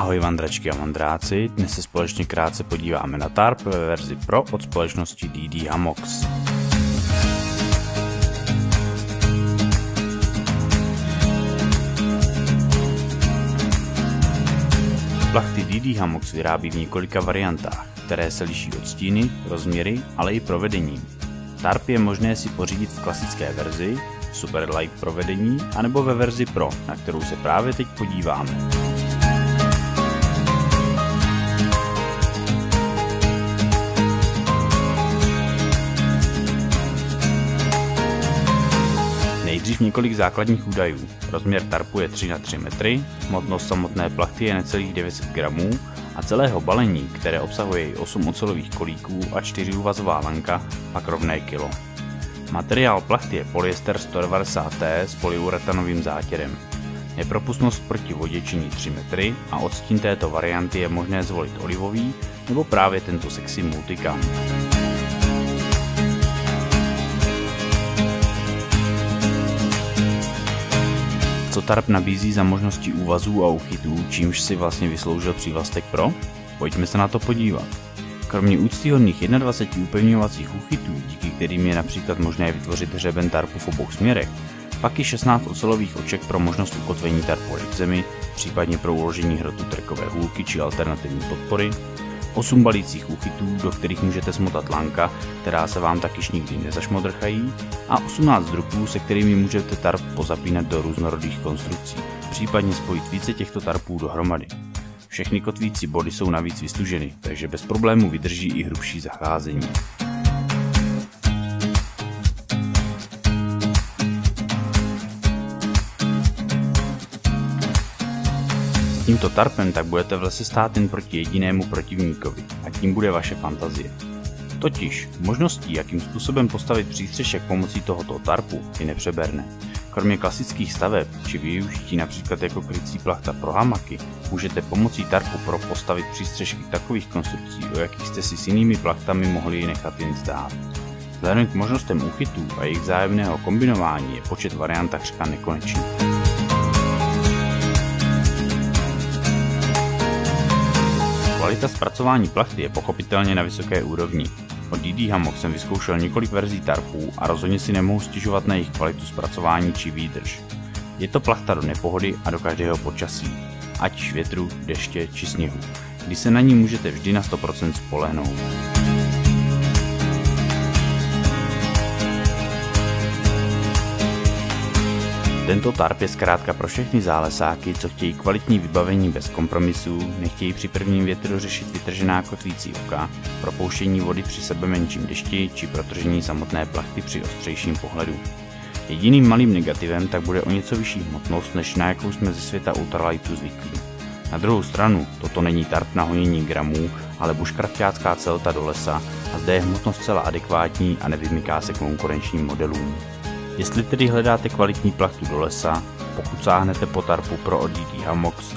Ahoj vandračky a vandráci, dnes se společně krátce podíváme na tarp ve verzi Pro od společnosti DD Hammocks. Plachty DD Hammocks vyrábí v několika variantách, které se liší od stíny, rozměry, ale i provedením. Tarp je možné si pořídit v klasické verzi, Super Light provedení, anebo ve verzi Pro, na kterou se právě teď podíváme. Nejdřív několik základních údajů. Rozměr tarpu je 3x3 metry, hmotnost samotné plachty je necelých 900 gramů a celého balení, které obsahuje i 8 ocelových kolíků a 4 uvazová lanka, pak rovné kilo. Materiál plachty je polyester 190T s polyuretanovým zátěrem. Nepropustnost proti vodě činí 3 metry a odstín této varianty je možné zvolit olivový nebo právě tento sexy multicam. Co tarp nabízí za možnosti úvazů a úchytů, čímž si vlastně vysloužil přívlastek Pro? Pojďme se na to podívat. Kromě úctyhodných 21 upevňovacích úchytů, díky kterým je například možné vytvořit hřeben tarpu v obou směrech, pak i 16 ocelových oček pro možnost ukotvení tarpu v zemi, případně pro uložení hrotu trkové hůlky či alternativní podpory, 8 balících úchytů, do kterých můžete smotat lanka, která se vám takyž nikdy nezašmodrchají, a 18 drupů, se kterými můžete tarp pozapínat do různorodých konstrukcí, případně spojit více těchto tarpů dohromady. Všechny kotvící body jsou navíc vystuženy, takže bez problémů vydrží i hrubší zacházení. S tímto tarpem tak budete v lese stát jen proti jedinému protivníkovi, a tím bude vaše fantazie. Totiž možností, jakým způsobem postavit přístřešek pomocí tohoto tarpu, je nepřeberné. Kromě klasických staveb či využití například jako krycí plachta pro hamaky, můžete pomocí tarpu Pro postavit přístřešky takových konstrukcí, o jakých jste si s jinými plachtami mohli nechat jen zdát. Vzhledem k možnostem úchytů a jejich vzájemného kombinování je počet variant takřka nekonečný. Kvalita zpracování plachty je pochopitelně na vysoké úrovni. Od DD Hammocks jsem vyzkoušel několik verzí tarpů a rozhodně si nemohu stěžovat na jejich kvalitu zpracování či výdrž. Je to plachta do nepohody a do každého počasí, ať větru, deště či sněhu, kdy se na ní můžete vždy na 100% spolehnout. Tento tarp je zkrátka pro všechny zálesáky, co chtějí kvalitní vybavení bez kompromisů, nechtějí při prvním větru řešit vytržená kotvící oka, propouštění vody při sebe menším dešti či protržení samotné plachty při ostřejším pohledu. Jediným malým negativem tak bude o něco vyšší hmotnost, než na jakou jsme ze světa ultralightu zvyklí. Na druhou stranu, toto není tarp na honění gramů, ale bushcrafťácká celta do lesa a zde je hmotnost celá adekvátní a nevymyká se konkurenčním modelům. Jestli tedy hledáte kvalitní plachtu do lesa, pokud sáhnete po tarpu Pro od DD Hammocks,